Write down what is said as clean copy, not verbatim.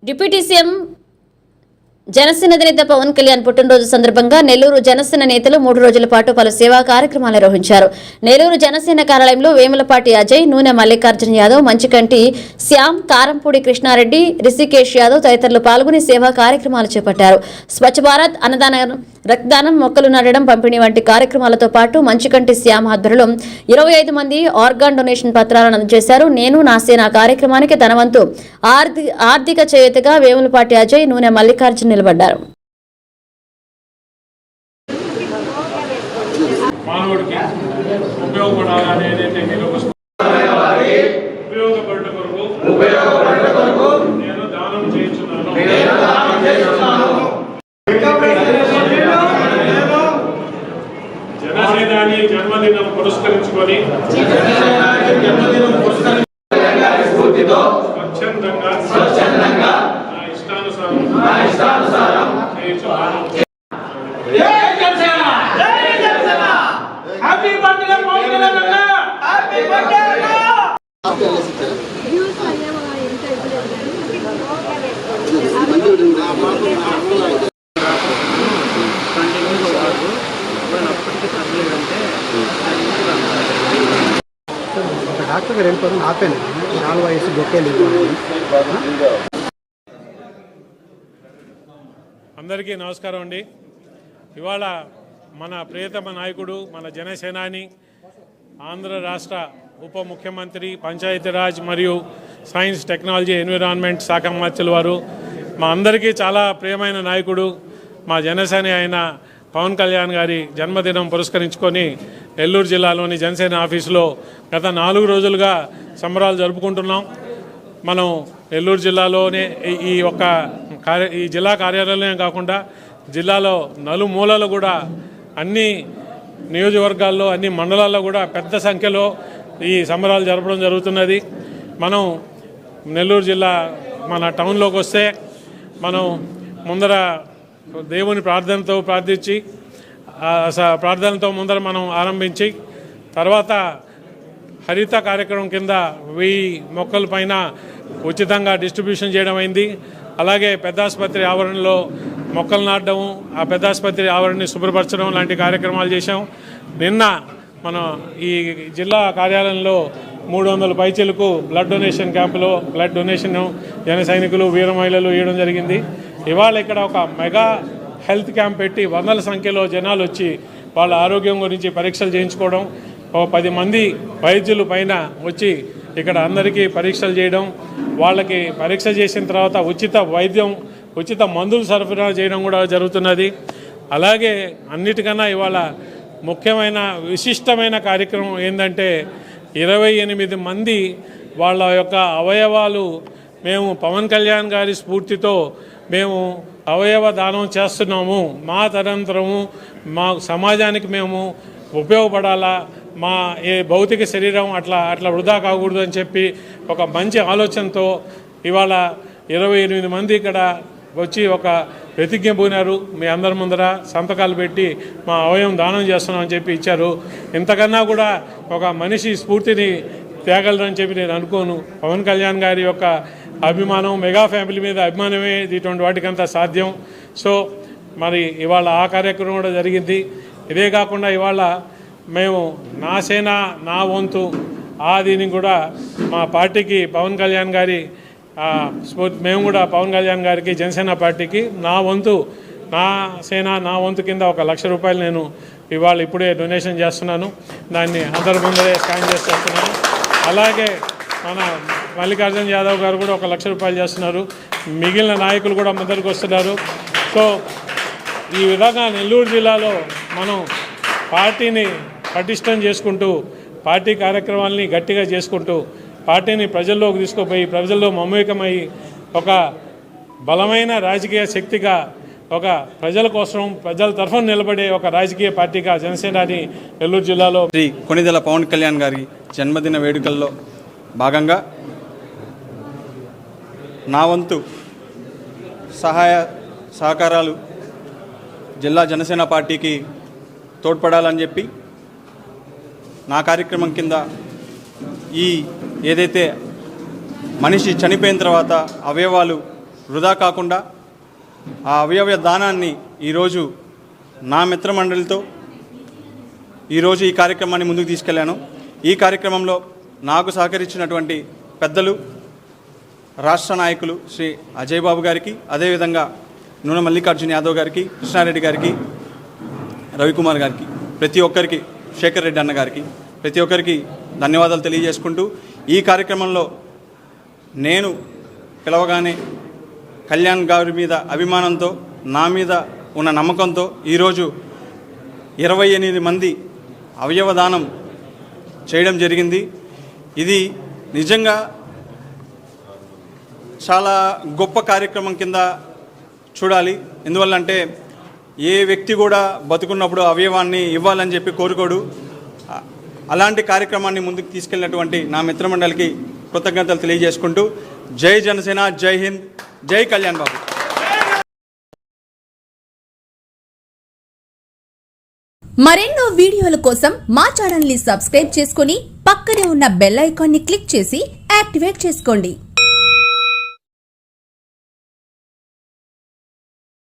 Deputy CM Janasena అధినేత పవన్ కళ్యాణ్ పుట్టినరోజు సందర్భంగా నెల్లూరు జనసేన నేతలు 3 రోజుల పాటు పలు సేవా కార్యక్రమాలు నిర్వహించారు. నెల్లూరు జనసేన కార్యాలయంలో వేములపాటి అజయ్, నూనె మల్లికార్జున యాదవ్, మంచికంటి శ్యామ్, కారంపూడి కృష్ణారెడ్డి, రిషికేష్ యాదవ్ తదితరులు పాల్గొని సేవా కార్యక్రమాలు చేపట్టారు. స్వచ్ఛ భారత్, అన్నదానం, రక్తదానం, మొక్కలు నాటడం, పంపిణీ వంటి కార్యక్రమాలతో పాటు మంచికంటి శ్యామ్ ఆధ్వర్యంలో 25 మంది ఆర్గాన్ డొనేషన్ పత్రాలను అందజేశారు. నేను నా సేన కార్యక్రమానికి తన వంతు ఆర్థిక చేయూతగా వేములపాటి అజయ్, నూనె మల్లికార్జున నిలబడ్డారు. మానవుడికి ఉపయోగపడాలని ఏదైతే ఉపయోగపడట కొరకు నేను దానం చేయించున్నాను. జనసేనాని జన్మదినం పురస్కరించుకొని స్వచ్ఛందంగా నా ఇష్టానుసారం చేయించున్నాను. డాక్టర్ గారు వెళ్ళిపోవడం ఆపాను. 4 వయసు బొక్కేలు. అందరికీ నమస్కారం అండి. ఇవాళ మన ప్రియతమ నాయకుడు, మన జనసేనాని, ఆంధ్ర రాష్ట్ర ఉప ముఖ్యమంత్రి, పంచాయతీరాజ్ మరియు సైన్స్, టెక్నాలజీ, ఎన్విరాన్మెంట్ శాఖ మంత్రుల వారు, మా అందరికీ చాలా ప్రియమైన నాయకుడు, మా జనసేన అయిన పవన్ కళ్యాణ్ గారి జన్మదినం పురస్కరించుకొని నెల్లూరు జిల్లాలోని జనసేన ఆఫీసులో గత 4 రోజులుగా సంబరాలు జరుపుకుంటున్నాం. మనం నెల్లూరు జిల్లాలోనే ఈ జిల్లా కార్యాలయమే కాకుండా జిల్లాలో నలుమూలలు కూడా అన్ని నియోజకవర్గాల్లో, అన్ని మండలాల్లో కూడా పెద్ద సంఖ్యలో ఈ సంబరాలు జరపడం జరుగుతున్నది. మనం నెల్లూరు జిల్లా మన టౌన్లోకి వస్తే మనం ముందర దేవుని ప్రార్థనతో ముందర మనం ఆరంభించి తర్వాత హరిత కార్యక్రమం కింద 1000 మొక్కల పైన ఉచితంగా డిస్ట్రిబ్యూషన్ చేయడం అయింది. అలాగే పెద్దాసుపత్రి ఆవరణలో మొక్కలు నాటడం, ఆ పెద్దాసుపత్రి ఆవరణని శుభ్రపరచడం లాంటి కార్యక్రమాలు చేశాం. నిన్న మనం ఈ జిల్లా కార్యాలయంలో 300 పైచీలకు బ్లడ్ డొనేషన్ క్యాంపులో బ్లడ్ డొనేషన్ జన సైనికులు, వీర మహిళలు ఇవ్వడం జరిగింది. ఇవాళ ఇక్కడ ఒక మెగా హెల్త్ క్యాంప్ పెట్టి వందల సంఖ్యలో జనాలు వచ్చి వాళ్ళ ఆరోగ్యం గురించి పరీక్షలు చేయించుకోవడం, 10 మంది వైద్యులు పైన వచ్చి ఇక్కడ అందరికీ పరీక్షలు చేయడం, వాళ్ళకి పరీక్ష చేసిన తర్వాత ఉచిత వైద్యం, ఉచిత మందులు సరఫరా చేయడం కూడా జరుగుతున్నది. అలాగే అన్నిటికన్నా ఇవాళ ముఖ్యమైన విశిష్టమైన కార్యక్రమం ఏంటంటే 28 మంది వాళ్ళ యొక్క అవయవాలు మేము పవన్ కళ్యాణ్ గారి స్ఫూర్తితో మేము అవయవ దానం చేస్తున్నాము. మా తరంతరము మా సమాజానికి మేము ఉపయోగపడాలా, మా ఏ భౌతిక శరీరం అట్లా వృధా కాకూడదు అని చెప్పి ఒక మంచి ఆలోచనతో ఇవాళ 28 మంది ఇక్కడ వచ్చి ఒక ప్రతిజ్ఞ పూనారు. మీ అందరి ముందర సంతకాలు పెట్టి మా అవయవం దానం చేస్తున్నామని చెప్పి ఇచ్చారు. ఇంతకన్నా కూడా ఒక మనిషి స్ఫూర్తిని తేగలరని చెప్పి నేను అనుకోను. పవన్ కళ్యాణ్ గారి యొక్క అభిమానం, మెగా ఫ్యామిలీ మీద అభిమానమే ఇటువంటి వాటికంతా సాధ్యం. సో మరి ఇవాళ ఆ కార్యక్రమం కూడా జరిగింది. ఇదే కాకుండా ఇవాళ మేము నా సేన నా వంతు దీన్ని కూడా మా పార్టీకి పవన్ కళ్యాణ్ గారి మేము కూడా పవన్ కళ్యాణ్ గారికి, జనసేన పార్టీకి నా వంతు, నా సేన నా వంతు కింద 1 లక్ష రూపాయలు నేను ఇవాళ ఇప్పుడే డొనేషన్ చేస్తున్నాను. దాన్ని అందరి ముందరే స్కాన్ చేస్తున్నాను. అలాగే మన మల్లికార్జున యాదవ్ గారు కూడా 1 లక్ష రూపాయలు చేస్తున్నారు. మిగిలిన నాయకులు కూడా ముందరికి వస్తున్నారు. సో ఈ విధంగా నెల్లూరు జిల్లాలో మనం పార్టీని పటిష్టం చేసుకుంటూ, పార్టీ కార్యక్రమాలని గట్టిగా చేసుకుంటూ, పార్టీని ప్రజల్లోకి తీసుకుపోయి ప్రజల్లో మమేకమై ఒక బలమైన రాజకీయ శక్తిగా, ఒక ప్రజల కోసం ప్రజల తరఫున నిలబడే ఒక రాజకీయ పార్టీగా జనసేనాని నెల్లూరు జిల్లాలో శ్రీ కొణిదెల పవన్ కళ్యాణ్ గారి జన్మదిన వేడుకల్లో భాగంగా నా వంతు సహాయ సహకారాలు జిల్లా జనసేన పార్టీకి తోడ్పడాలని చెప్పి నా కార్యక్రమం కింద ఈ ఏదైతే మనిషి చనిపోయిన తర్వాత అవయవాలు వృధా కాకుండా ఆ అవయవ దానాన్ని ఈరోజు నా మిత్రమండలితో ఈరోజు ఈ కార్యక్రమాన్ని ముందుకు తీసుకెళ్లాను. ఈ కార్యక్రమంలో నాకు సహకరించినటువంటి పెద్దలు, రాష్ట్ర నాయకులు శ్రీ అజయ్ బాబు గారికి, అదేవిధంగా నూనె మల్లికార్జున యాదవ్ గారికి, కృష్ణారెడ్డి గారికి, రవికుమార్ గారికి, ప్రతి ఒక్కరికి, శేఖర్ రెడ్డి అన్న గారికి, ప్రతి ఒక్కరికి ధన్యవాదాలు తెలియజేసుకుంటూ ఈ కార్యక్రమంలో నేను పిలవగానే కళ్యాణ్ గారి మీద అభిమానంతో, నా మీద ఉన్న నమ్మకంతో ఈరోజు 28 మంది అవయవదానం చేయడం జరిగింది. ఇది నిజంగా చాలా గొప్ప కార్యక్రమం కింద చూడాలి. ఎందువల్లంటే ఏ వ్యక్తి కూడా బతుకున్నప్పుడు అవయవాన్ని ఇవ్వాలని చెప్పి కోరుకోడు. అలాంటి కార్యక్రమాన్ని ముందుకు తీసుకెళ్ళినటువంటి నా మిత్రమండలికి కృతజ్ఞతలు తెలియజేసుకుంటూ జై జనసేన, జై హింద్, జై కళ్యాణ్ బాబు. మరెన్నో వీడియోల కోసం మా ఛానల్ ని సబ్స్క్రైబ్ చేసుకుని పక్కనే ఉన్న బెల్ ఐకాన్ ని క్లిక్ చేసి యాక్టివేట్ చేసుకోండి.